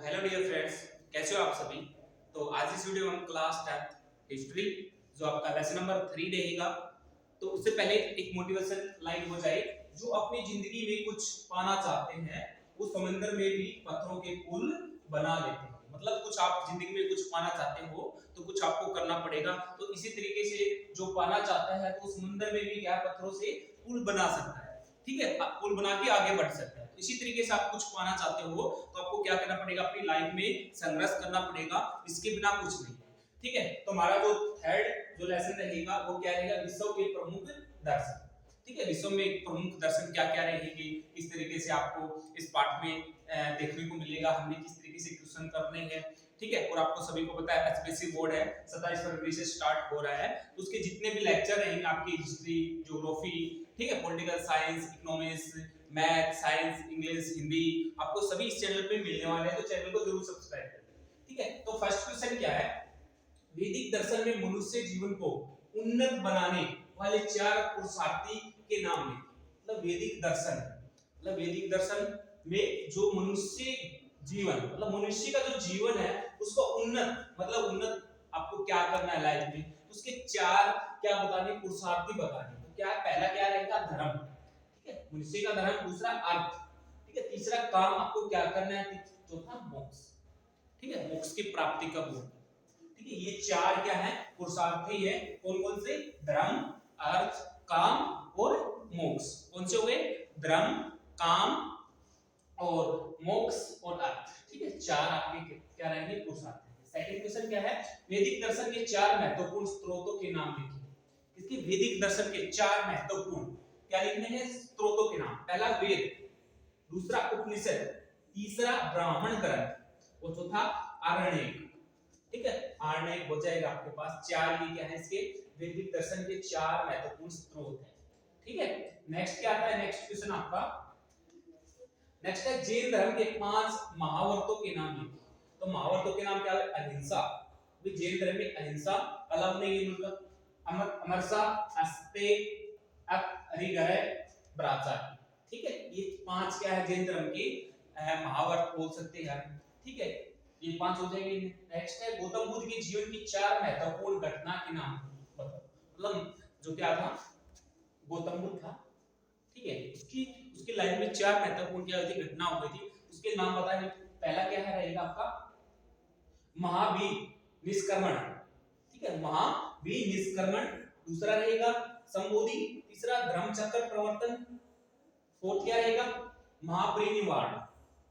Hello dear friends, कैसे हो आप सभी। तो आज इस वीडियो में हम क्लास 10 हिस्ट्री जो आपका लेसन नंबर 3 रहेगा। तो उससे पहले एक मोटिवेशन लाइन हो जाए। जो अपनी जिंदगी में कुछ पाना चाहते हैं वो समंदर में भी पत्थरों के पुल बना लेते हैं। मतलब कुछ आप जिंदगी में कुछ पाना चाहते हो तो कुछ आपको करना पड़ेगा। तो इसी तरीके से जो पाना चाहता है तो समुद्र में भी क्या पत्थरों से पुल बना सकता है। ठीक है, आप पुल बना के आगे बढ़ सकते हैं। इसी तरीके से आप कुछ पाना चाहते हो तो आपको क्या करना पड़ेगा, अपनी लाइफ में संघर्ष करना पड़ेगा। इसके बिना कुछ नहीं है। ठीक है, तो हमारा जो थर्ड जो लेसन रहेगा वो क्या रहेगा, विश्व के प्रमुख दर्शन। ठीक है, विश्व में प्रमुख दर्शन क्या क्या रहेंगे, इस तरीके से आपको इस पाठ में देखने को मिलेगा। हमने किस तरीके से क्वेश्चन करने हैं। ठीक है, और आपको सभी को पता है एचपीएससी बोर्ड है 27 फरवरी से स्टार्ट हो रहा है। तो उसके जितने भी लेक्चर रहेंगे आपकी हिस्ट्री, ज्योग्राफी, ठीक है, political science, economics, math, science, English, Hindi, आपको सभी इस चैनल पे मिलने वाले हैं। तो चैनल को जरूर सब्सक्राइब करें। ठीक है, तो फर्स्ट क्वेश्चन क्या है, वैदिक दर्शन में मनुष्य जीवन को उन्नत बनाने वाले चार पुरुषार्थी के नाम लें। मतलब वैदिक दर्शन, मतलब वैदिक दर्शन में जो मनुष्य जीवन, मतलब मनुष्य का जो जीवन है उसको उन्नत, मतलब उन्नत आपको क्या करना है लाइफ में, उसके चार क्या बताने, पुरुषार्थी बताने। तो क्या पहला क्या रहेगा, धर्म। ठीक है, मनुष्य का धर्म, दूसरा अर्थ, ठीक है, तीसरा काम आपको क्या करना है, चौथा मोक्ष। ठीक है, मोक्ष की प्राप्ति कब होगी। ठीक है, ये चार क्या है, पुरुषार्थी है। कौन कौन से, धर्म, अर्थ, काम और मोक्ष। कौन से हुए, धर्म, काम और मोक्ष और अर्थ। ठीक है, चार आपके क्या रहेंगे, पुरुषार्थ। सेकंड क्वेश्चन क्या है, वैदिक दर्शन के चार महत्वपूर्ण स्रोतों के नाम लिखिए। इसकी वैदिक दर्शन के चार महत्वपूर्ण क्या लिखने हैं, स्रोतों के नाम। पहला वेद, दूसरा उपनिषद, तीसरा ब्राह्मण ग्रंथ और चौथा आरण्यक। ठीक है, आरण्यक हो जाएगा आपके पास। चार ये क्या है, इसके वैदिक दर्शन के चार महत्वपूर्ण स्रोत हैं। ठीक है, नेक्स्ट क्या आता है, नेक्स्ट क्वेश्चन आपका नेक्स्ट है, जैन धर्म के 5 महावर्तों के नाम लिखिए। तो महावर्तों के नाम क्या है, अहिंसा। भी जैन धर्म में अहिंसा, अलग नहीं, मतलब अमर, अमरसा, अस्ते, अरिगह, ब्राचार। ठीक है, ये 5 क्या है, जैन धर्म के महावर्त बोल सकते हैं। ठीक है, ये 5 हो जाएंगे। नेक्स्ट है, गौतम बुद्ध के जीवन की 4 महत्वपूर्ण घटना के नाम बताओ। मतलब जो क्या था, गौतम बुद्ध था, ठीक है, उसकी उसकी लाइफ में 4 महत्वपूर्ण क्या हुई थी, घटना हो गई थी, उसके नाम बताएंगे। पहला क्या है रहेगा आपका, महावीर निष्क्रमण। ठीक है, महावीर निष्क्रमण। दूसरा रहेगा संबोधि। तीसरा धर्मचक्र प्रवर्तन। फोर्थ क्या रहेगा, महापरिनिर्वाण।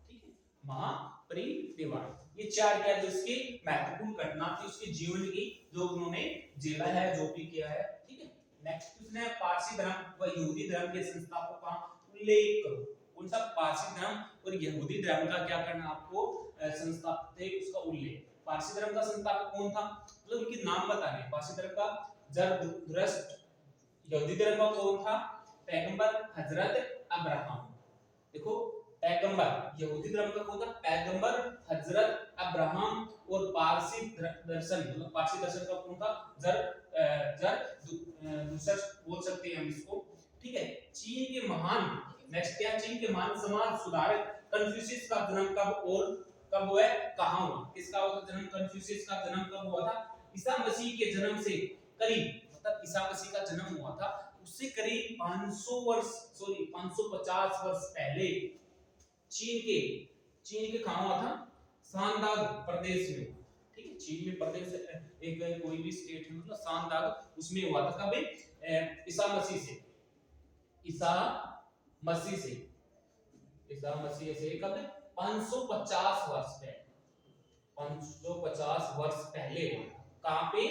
ठीक है, महापरिनिर्वाण। ये चार क्या है, जो इसकी महत्वपूर्ण घटना थी उसके जीवन की, जो उन्होंने झेला है, जो भी किया है। ठीक है, नेक्स्ट क्वेश्चन है, पारसी धर्म व यहूदी धर्म के संस्थापकों का उल्लेख करो। कौन सा, पारसी धर्म और यहूदी धर्म का क्या करना आपको, संस्थापक थे उसका उल्लेख। पारसी धर्म का संस्थापक कौन था, मतलब उनके नाम बताने। पारसी धर्म का जरदुश्त। यहूदी धर्म का कौन था, पैगंबर हजरत अब्राहम। देखो, पैगंबर यहूदी धर्म का कौन था, पैगंबर हजरत अब्राहम। और पारसी दर्शन, मतलब पारसी दर्शन का कौन था, जरदुश्त बोल सकते हैं हम इसको। ठीक है, चीन के महान, नेक्स्ट क्या, चीन के महान समाज सुधारक कन्फ्यूशियस का जन्म कब और कब हुआ है, कहां हुआ, किसका हुआ था जन्म, कन्फ्यूशियस का जन्म कब हुआ था, ईसा मसीह के जन्म से करीब, मतलब ईसा मसीह का जन्म हुआ था उससे करीब 500 वर्ष, सॉरी 550 वर्ष पहले चीन के कहां हुआ था, सांदाग प्रदेश में हुआ। ठीक है, चीन में प्रदेश एक कोई भी स्टेट है, मतलब सांदाग, उसमें हुआ था। कब, ईसा मसीह से, ईसा मसीह से, ईसा मसीह से कब, 550 वर्ष पहले, 550 वर्ष पहले हुआ। कहां पे,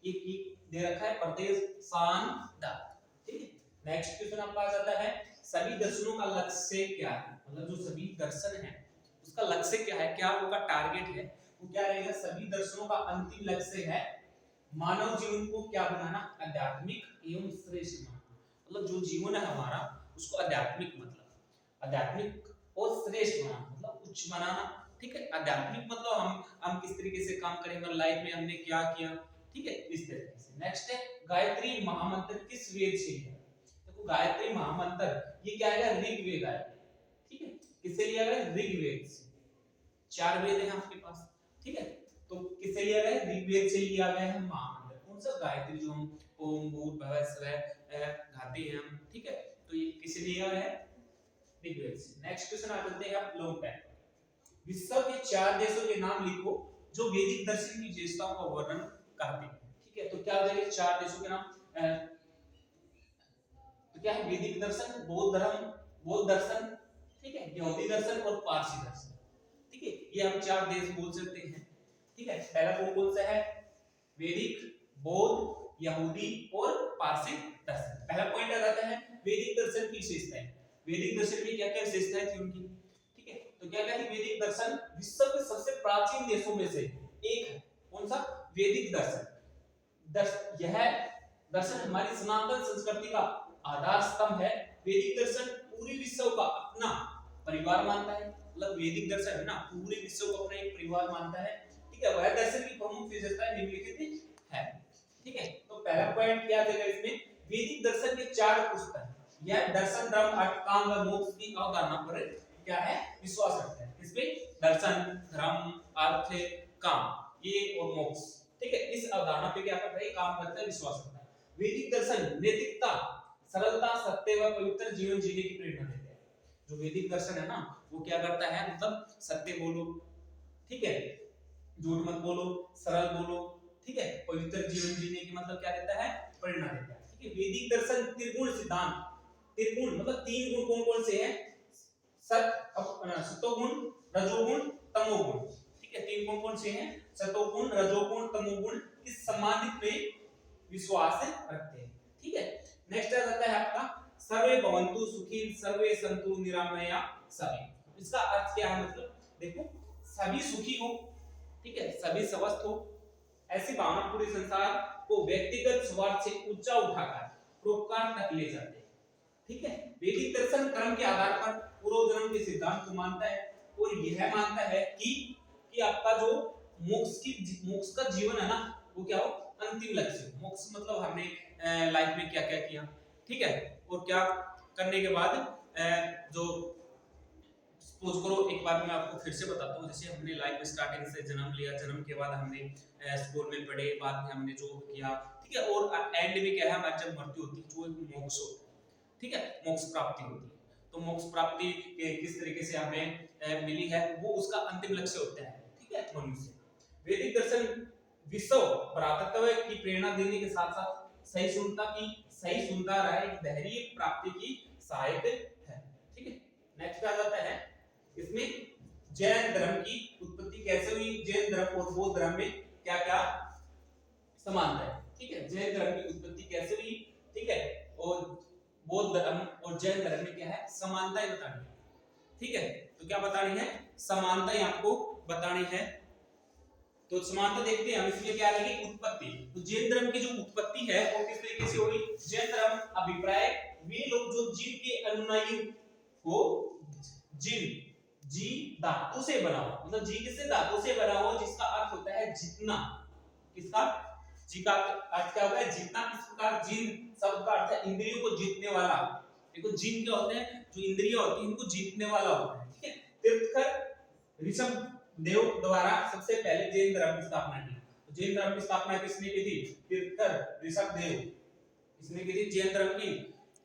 एक दे रखा है प्रदेश सांदाग। ठीक है, नेक्स्ट क्वेश्चन आपका आ जाता है, सभी दर्शनों का लक्ष्य क्या है। मतलब जो सभी दर्शन है उसका लक्ष्य क्या है, क्या उनका टारगेट है, वो क्या रहेगा, सभी दर्शनों का अंतिम लक्ष्य है मानव जीवन को क्या बनाना, आध्यात्मिक एवं श्रेष्ठ बनाना। मतलब जो जीवन है हमारा उसको आध्यात्मिक, मतलब आध्यात्मिक और श्रेष्ठ बनाना, मतलब उच्च बनाना। ठीक है, आध्यात्मिक मतलब हम किस तरीके से काम करेंगे लाइफ में, हमने क्या किया। ठीक है, इस तरीके से। नेक्स्ट है, गायत्री महामंत्र किस वेद से है। देखो, गायत्री महामंत्र ये क्या है, ऋग्वेद है। ठीक है, किससे लिया गया, ऋग्वेद से। चार वेद हैं आपके पास, ठीक है। तो किससे लिया गया है? ऋग्वेद से लिया गया है महामंत्र। कौन सा? गायत्री, जो हम ओम भूर्भुवः स्वः गाते हैं हम, ठीक है। तो ये किससे लिया गया है? ऋग्वेद से। नेक्स्ट क्वेश्चन आ जाते हैं आप लॉन्ग टाइम। विश्व के 4 देशों के नाम लिखो जो वैदिक दर्शन की विशेषताओं का वर्णन करते हैं, ठीक है। तो क्या हो जाएगा? 4 देशों के नाम। तो क्या है? वैदिक दर्शन, बौद्ध धर्म, बौद्ध दर्शन, ठीक है, यहूदी दर्शन और पारसी दर्शन, ठीक है। ये हम 4 देश बोल सकते हैं, ठीक है। पहला कौन सा है? वैदिक, बौद्ध, यहूदी और पारसी दर्शन। पहला पॉइंट आ जाता है वैदिक दर्शन की विशेषताएं। वैदिक दर्शन में क्या-क्या विशेषताएं थी उनकी, ठीक है। तो क्या-क्या थी? वैदिक दर्शन विश्व के सबसे प्राचीन देशों में से एक है। कौन सा? वैदिक दर्शन। यह दर्शन हमारी सनातन संस्कृति का आधार स्तंभ है। वैदिक दर्शन पूरी विश्व का अपना परिवार मानता है। मतलब वैदिक दर्शन है ना, पूरे विश्व को अपना एक परिवार मानता है, ठीक है। वह दर्शन की प्रमुख विशेषताएं निम्नलिखित है, ठीक है। तो पहला पॉइंट क्या देगा इसमें? वैदिक दर्शन के 4 पुस्तक। यह दर्शन, धर्म, अर्थ, काम व मोक्ष की अवधारणा पर क्या है? विश्वास रखता है। इसमें दर्शन, धर्म, अर्थ, काम, ये और मोक्ष, ठीक है, इस अवधारणा पे क्या करता है? काम करता है, विश्वास करता है। वैदिक दर्शन नैतिकता, सरलता, सत्य व पवित्र जीवन जीने की प्रेरणा देता है। जो वैदिक दर्शन है ना, वो क्या करता है? मतलब सत्य बोलो, ठीक है, झूठ मत बोलो, सरल बोलो, ठीक है, पवित्र जीवन जीने की मतलब क्या देता है? प्रेरणा देता है, ठीक है। वैदिक दर्शन त्रिगुण सिद्धांत, त्रिगुण मतलब 3 गुण कौन-कौन से हैं? सतोगुण, रजोगुण, तमोगुण, ठीक है। 3 गुण कौन से हैं? सतोगुण, रजोगुण, तमोगुण। इस संबंधित में विश्वास रखते हैं, ठीक है। नेक्स्ट आ जाता है आपका सर्वे भवन्तु सुखिन सर्वे सन्तु निरामया सभी। इसका अर्थ क्या है? मतलब देखो, सभी सुखी हो, ठीक है, सभी स्वस्थ हो, ऐसी भावना पूरे संसार को व्यक्तिगत स्वार्थ से ऊंचा उठाकर परोपकार तक ले जाते हैं, ठीक है। वैदिक दर्शन कर्म के आधार पर पूर्व जन्म के सिद्धांत को मानता है और यह मानता है कि आपका जो मोक्ष का जीवन है ना, वो क्या हो? अंतिम लक्ष्य। मोक्ष मतलब हमने लाइफ में क्या-क्या किया, ठीक है, और क्या करने के बाद जो सपोज करो, एक बार मैं आपको फिर से बताता हूँ। जैसे हमने लाइफ में स्टार्टिंग से जन्म लिया, जन्म के बाद हमने स्कूल में पढ़े, बाद में हमने जो किया, ठीक है, और एंड में क्या है? हमारी जब मृत्यु होती है, जो मोक्ष होता है, ठीक है, मोक्ष प्राप्ति होती है। तो मोक्ष प्राप्ति किस तरीके से हमें मिली है, वो उसका अंतिम लक्ष्य होता है, ठीक है, मनुष्य। वैदिक दर्शन विश्व भ्रातृत्व की प्रेरणा देने के साथ साथ सही सुनता रहे धैर्य प्राप्ति की सहायक है, ठीक है। नेक्स्ट आ जाता है इसमें जैन धर्म की उत्पत्ति कैसे हुई? जैन धर्म और बौद्ध धर्म में क्या-क्या समानता है, ठीक है। जैन धर्म की उत्पत्ति कैसे हुई, ठीक है, और बौद्ध धर्म और जैन धर्म में क्या है? समानताएं बतानी है, ठीक है। तो क्या बतानी है? समानताएं आपको बतानी है। तो समानता देखते हैं हम। इसलिए क्या लगी? उत्पत्ति। तो जैन धर्म की जो उत्पत्ति है वो किस तरीके से हुई? जैन धर्म अभिप्राय वे लोग जो जिन के अनुयायी हो, जिन जी धातु से बना हो, मतलब जी किससे? धातु से बना हो, जिसका अर्थ होता है जितना। किसका? जी का अर्थ क्या होता है? जितना। इस प्रकार जिन शब्द का अर्थ है इंद्रियों को जीतने वाला। देखो, जिन क्या होते हैं? जो इंद्रियां होती हैं इनको जीतने वाला होता है, ठीक है। तीर्थंकर ऋषभ देव द्वारा सबसे पहले जैन धर्म की स्थापना की। तो जैन धर्म की स्थापना किसने की थी? तीर्थंकर ऋषभ देव, इसने की थी जैन धर्म की,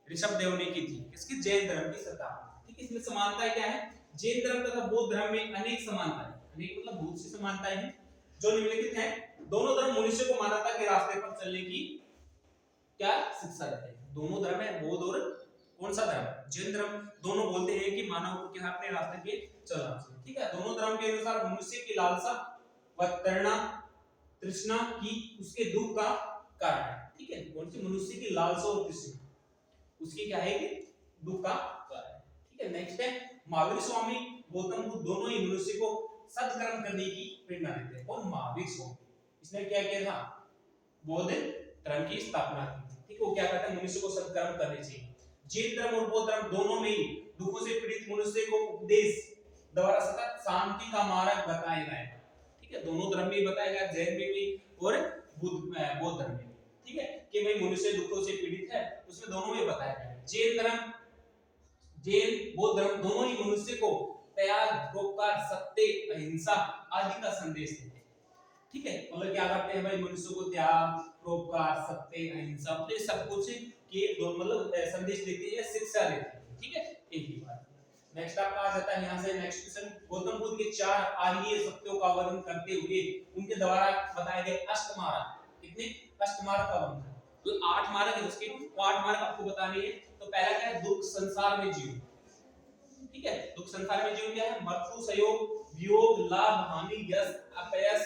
ऋषभ देव ने की थी। किसकी? जैन धर्म की स्थापना, ठीक है। इसमें समानताएं क्या है? जैन धर्म तथा बौद्ध धर्म में अनेक समानताएं, अनेक मतलब बहुत सी समानताएं हैं जो निम्नलिखित हैं। दोनों धर्म मनुष्य को मानवता के रास्ते पर चलने की क्या शिक्षा देते हैं? दोनों धर्म है, बौद्ध और कौन सा धर्म? जैन धर्म। दोनों बोलते हैं कि मानव को क्या अपने रास्ते पे चलना चाहिए, ठीक है। दोनों धर्म के अनुसार मनुष्य की लालसा व तृष्णा की उसके दुख का कारण है, ठीक है। कौन सी? मनुष्य की लालसा और तृष्णा उसकी क्या है? कि दुख का कारण है, ठीक है। नेक्स्ट है महावीर स्वामी, गौतम बुद्ध दोनों ही मनुष्य को सत्कर्म करने की प्रेरणा देते हैं। कौन? महावीर स्वामी। इसने क्या किया था? बौद्ध धर्म की स्थापना की, ठीक है। वो क्या कहते हैं? मनुष्य को सत्कर्म करने चाहिए। जैन धर्म और बौद्ध धर्म दोनों में ही दुखों से पीड़ित मनुष्य को उपदेश द्वारा सतत शांति का मार्ग बताया गया है, ठीक है। दोनों धर्म में बताया गया, जैन में भी और बौद्ध धर्म में, ठीक है, कि भाई मनुष्य दुखों से पीड़ित है, उसमें दोनों में बताया गया है। जैन धर्म, जैन बौद्ध धर्म दोनों ही मनुष्य को त्याग, परोपकार, सत्य, अहिंसा आदि का संदेश देते हैं। ठीक है, मतलब क्या करते हैं भाई, मनुष्य को त्याग, परोपकार, सत्य, अहिंसा मतलब सब कुछ के मतलब संदेश देते हैं, शिक्षा देते हैं। ठीक है, एक ही बात। नेक्स्ट आपका आ जाता है यहाँ से नेक्स्ट क्वेश्चन, गौतम बुद्ध के 4 आर्य सत्यों का वर्णन करते हुए उनके द्वारा बताए गए अष्टमार्ग, कितने अष्टमार्ग का वर्णन, तो 8 मार्ग है उसके, वो 8 मार्ग आपको बताने हैं। तो पहला क्या है, दुख संसार में जीव। ठीक है, दुख संसार में जीवन क्या है, मृत्यु, संयोग, वियोग, लाभ, हानि, यश, अपयश,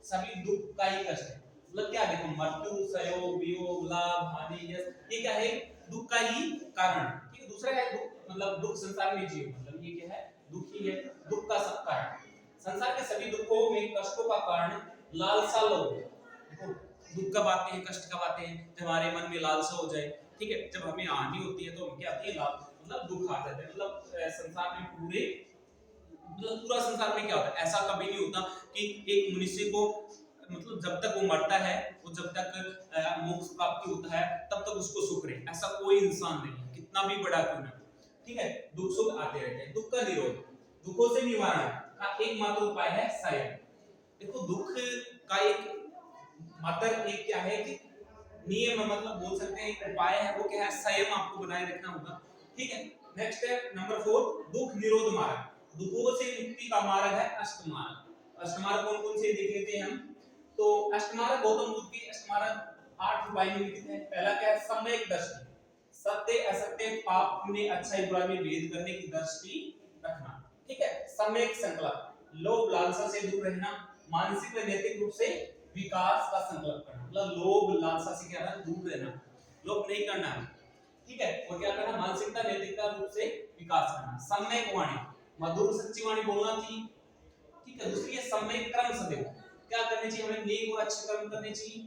सभी दुख का ही कष्ट है। मतलब क्या देखो, मृत्यु, संयोग, वियोग, लाभ, हानि, यश, ये क्या है, दुख का ही कारण। ठीक है, दूसरा है दुख, मतलब दुख संसार में जीव, मतलब ये क्या है, दुख ही है, दुख का सब कारण। संसार के सभी दुखों में कष्टों का कारण लालसा लोभ। देखो, दुख कब आते हैं, कष्ट कब आते हैं, जब हमारे मन में लालसा हो जाए। ठीक है, जब हमें हानि होती है तो हम क्या आती है, लाभ, मतलब दुख आ जाता है। मतलब संसार में पूरे, मतलब पूरा संसार में क्या होता है, ऐसा कभी नहीं होता कि एक मनुष्य को, मतलब जब तक वो मरता है, वो जब तक मोक्ष प्राप्ति होता है तब तक उसको सुख रहे, ऐसा कोई इंसान नहीं है, कितना भी बड़ा क्यों ना। ठीक है, दुख सुख आते रहते हैं। दुख का निरोध, दुखों से निवारण का एकमात्र उपाय है संयम। देखो, दुख का एक मात्र एक क्या है कि नियम, मतलब बोल सकते हैं एक उपाय है, वो क्या है, संयम आपको बनाए रखना होगा। ठीक है, नेक्स्ट है नंबर 4, दुख निरोध मार्ग, दुखों से मुक्ति का मार्ग है अष्टमार्ग। अष्टमार्ग कौन कौन से देख लेते हैं हम। तो अष्टमार्ग, गौतम बुद्ध के अष्टमार्ग 8 उपाय निम्नलिखित हैं। पहला क्या है, सम्यक दृष्टि, सत्य असत्य, पाप पुण्य, अच्छाई बुराई में भेद करने की दृष्टि रखना। ठीक है, सम्यक संकल्प, लोभ लालसा से दूर रहना, मानसिक व नैतिक रूप से विकास का संकल्प करना, मतलब लोभ लालसा से क्या है, दूर रहना, लोभ नहीं करना है। ठीक है, और क्या करना, मानसिकता नैतिकता रूप से विकास करना। सम्यक वाणी, मधुर सच्ची वाणी बोलना चाहिए। ठीक है, दूसरी है सम्यक कर्म सदैव, क्या करने चाहिए हमें, नेक और अच्छे कर्म करने चाहिए,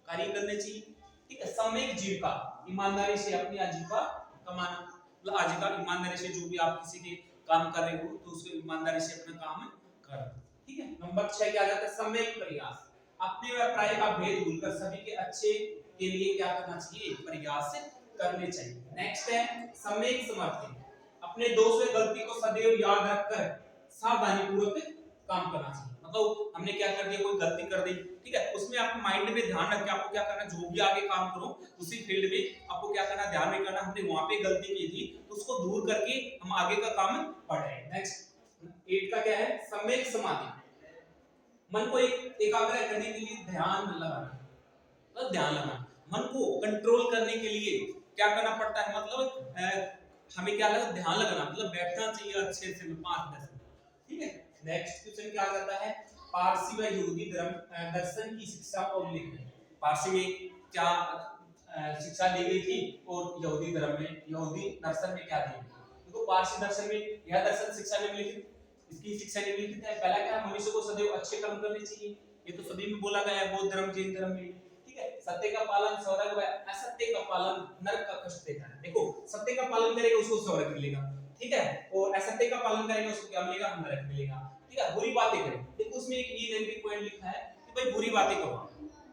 कार्य करने चाहिए। ठीक है, सम्यक जीविका, ईमानदारी से अपनी आजीविका कमाना, मतलब आजीविका ईमानदारी से, जो भी आप किसी के काम कर रहे हो तो उसको ईमानदारी से अपना काम कर। ठीक है, नंबर 6 क्या आ जाता है, सम्यक प्रयास, अपने व पराये का भेद भूलकर सभी के अच्छे के लिए क्या करना चाहिए, प्रयास करने चाहिए। नेक्स्ट है सम्यक समर्थन, अपने दोष व गलती को सदैव याद रखकर सावधानी पूर्वक काम करना चाहिए। मतलब हमने क्या कर दिया, कोई गलती कर दी, ठीक है, उसमें आप माइंड में ध्यान रख के आपको क्या करना, जो भी आगे काम करो उसी फील्ड में आपको क्या करना, ध्यान में करना, हमने वहां पे गलती की थी तो उसको दूर करके हम आगे का काम बढ़ाएं। नेक्स्ट 8 का क्या है, सम्यक समाधि, मन को एकाग्र करने के लिए ध्यान लगाना, मतलब ध्यान लगाना, मन को कंट्रोल करने के लिए क्या करना पड़ता है, मतलब हमें क्या लगा, ध्यान लगाना, मतलब बैठना चाहिए अच्छे से 5-10 मिनट। ठीक है, नेक्स्ट क्वेश्चन क्या आ जाता है, पारसी व यहूदी धर्म दर्शन की शिक्षा और उल्लेख है। पारसी में क्या शिक्षा दी गई थी और यहूदी धर्म में, यहूदी दर्शन में क्या दी गई थी। देखो, पारसी दर्शन में यह दर्शन शिक्षा निम्नलिखित, इसकी शिक्षा निम्नलिखित है। पहला क्या, मनुष्य को सदैव अच्छे कर्म करने चाहिए, ये तो सभी में बोला गया है, बौद्ध धर्म, जैन धर्म में। ठीक है, सत्य का पालन, स्वर्ग व असत्य का पालन नरक का कष्ट देता है। देखो, सत्य का पालन करेगा उसको स्वर्ग मिलेगा, ठीक है, और असत्य का पालन करेगा उसको क्या मिलेगा, नरक मिलेगा। ठीक है, बुरी बातें करें, देखो उसमें एक ये नेगेटिव पॉइंट लिखा है कि भाई बुरी बातें करो।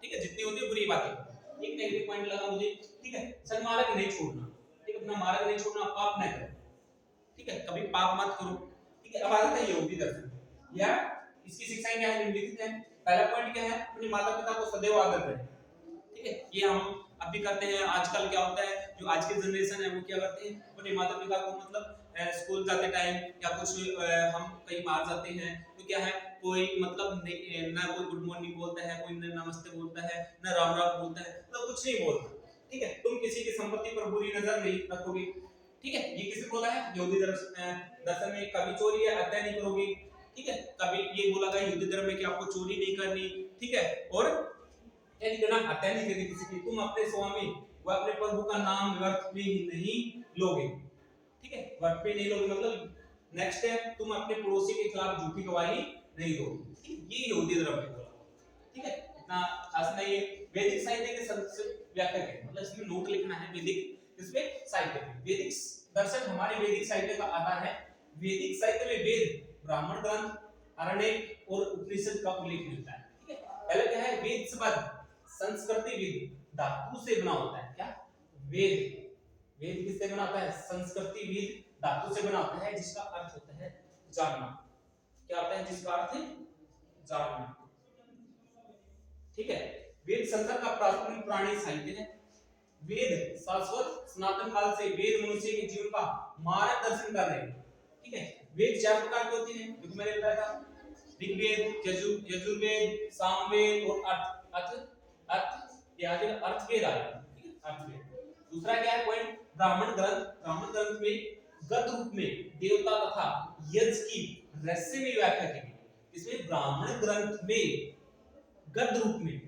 ठीक है, जितनी होती है बुरी बातें करो, एक नेगेटिव पॉइंट लगा मुझे। ठीक है, सन्मार्ग नहीं छोड़ना, ठीक है, अपना मार्ग नहीं छोड़ना, पाप न करो। ठीक है, कभी पाप मत करो। ठीक है, अब आ जाता है यहूदी दर्शन, या इसकी शिक्षाएं क्या है, निम्नलिखित है। पहला पॉइंट क्या है, अपने माता पिता को सदैव आदर करें। ठीक है, ये हम अभी करते हैं। आजकल क्या होता है, जो आज की जनरेशन है वो क्या करते हैं, अपने माता पिता को मतलब स्कूल जाते टाइम या कुछ हम कहीं बाहर जाते हैं तो क्या है, कोई मतलब ना कोई गुड मॉर्निंग बोलता है, कोई ना नमस्ते बोलता है, ना राम राम बोलता है, मतलब कुछ नहीं बोलता। ठीक है, तुम किसी की संपत्ति पर बुरी नजर नहीं रखोगे। ठीक है, ये किसने बोला है, यहूदी दर्शन में। कभी चोरी या हत्या नहीं करोगे। ठीक है, कभी ये बोला गया यहूदी धर्म में कि आपको चोरी नहीं करनी। ठीक है, और क्या नहीं करना, हत्या नहीं करनी किसी की, तुम अपने स्वामी व अपने प्रभु का नाम व्यर्थ में ही नहीं लोगे। ठीक है, व्यर्थ में नहीं लोगे, मतलब नेक्स्ट है, तुम अपने पड़ोसी के खिलाफ झूठी गवाही नहीं दोगे। ठीक है, ये यहूदी धर्म में बोला। ठीक है, इतना खास नहीं है। वैदिक साहित्य के व्याख्या है, मतलब इसमें नोट लिखना है, वैदिक इसमें साहित्य, वैदिक दर्शन हमारे वैदिक साहित्य का आधार है। वैदिक साहित्य में वेद, ब्राह्मण ग्रंथ, आरण्यक और उपनिषद का उल्लेख मिलता है। ठीक है, पहले क्या है, वेद शब्द संस्कृति विद धातु से बना होता है। क्या, वेद, वेद किससे बना होता है, संस्कृति विद धातु से बना होता है, जिसका अर्थ होता है जानना। क्या होता है जिसका अर्थ है जानना, ठीक है। वेद संसार का प्राचीन पुरानी साहित्य है। वेद शाश्वत सनातन काल से वेद मनुष्य के जीवन का मार्गदर्शन कर रहे हैं, ठीक है। वेद चार प्रकार के होते हैं, जो मैंने बताया था, ऋग्वेद, यजुर्वेद, सामवेद और अर्थ ये आगे अर्थवेद आ गया, ठीक है, अर्थवेद। दूसरा क्या है पॉइंट, ब्राह्मण ग्रंथ। ब्राह्मण ग्रंथ में गद्य रूप में देवता तथा यज्ञ की रहस्यमय व्याख्या की गई। इसमें ब्राह्मण ग्रंथ में गद्य रूप में,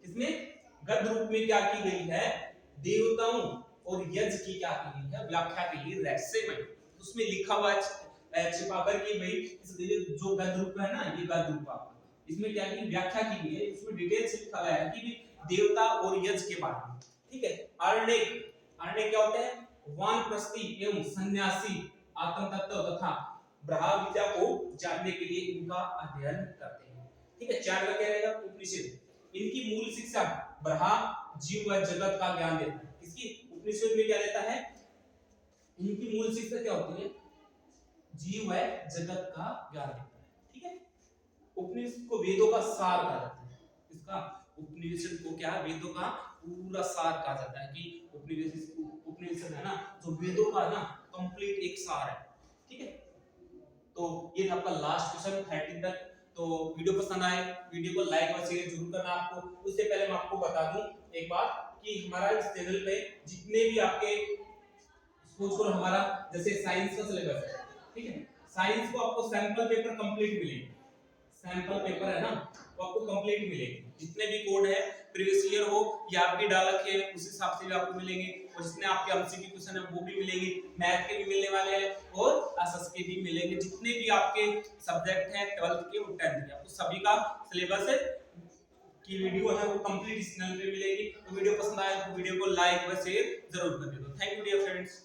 इसमें गद्य रूप में क्या की गई है, देवताओं और यज्ञ की क्या की गई है, व्याख्या की गई रहस्यमय। उसमें लिखा हुआ छिपा कर के भाई जो गद्य रूप है ना, ये गद्य रूप आपका, इसमें क्या की व्याख्या की गई है, इसमें डिटेल से लिखा गया है कि देवता और यज्ञ के बारे में, ठीक है। आरण्यक, आरण्यक क्या होते हैं, वानप्रस्थी एवं सन्यासी आत्म तत्व तथा ब्रह्म विद्या को जानने के लिए इनका अध्ययन करते हैं, ठीक है। चार क्या रहेगा, उपनिषद। इनकी मूल शिक्षा ब्रह्म जीव व जगत का ज्ञान देता है। इसकी उपनिषद में क्या देता है, इनकी मूल शिक्षा क्या होती है, जीव व जगत का ज्ञान देता है, ठीक है। उपनिषद को वेदों का सार कहा जाता है। इसका उपनिषद को क्या, वेदों का पूरा सार कहा जाता है कि उपनिषद है ना, जो वेदों का ना कंप्लीट एक सार है, ठीक है। तो ये था आपका लास्ट क्वेश्चन 13 तक। तो वीडियो पसंद आए, वीडियो को लाइक और शेयर जरूर करना आपको। उससे पहले मैं आपको बता दूं एक बात कि हमारा इस चैनल पे जितने भी आपके सोच करो, हमारा जैसे साइंस का सिलेबस है, ठीक है, साइंस को आपको सैंपल पेपर कंप्लीट मिलेंगे, सैंपल पेपर है ना, वो आपको कंप्लीट मिलेंगे। जितने भी कोड है प्रीवियस ईयर हो या आप भी डाल रखे हैं, उस हिसाब से भी आपको मिलेंगे, और जितने आपके एमसीक्यू क्वेश्चन है वो भी मिलेंगे, मैथ के भी मिलने वाले हैं और एसएस के भी मिलेंगे। जितने भी आपके सब्जेक्ट हैं 12th के और 10th के, आपको सभी का सिलेबस है की वीडियो है वो कंप्लीट इस चैनल पे मिलेगी। तो वीडियो पसंद आए तो वीडियो को लाइक व शेयर जरूर कर दो। Thank you dear friends.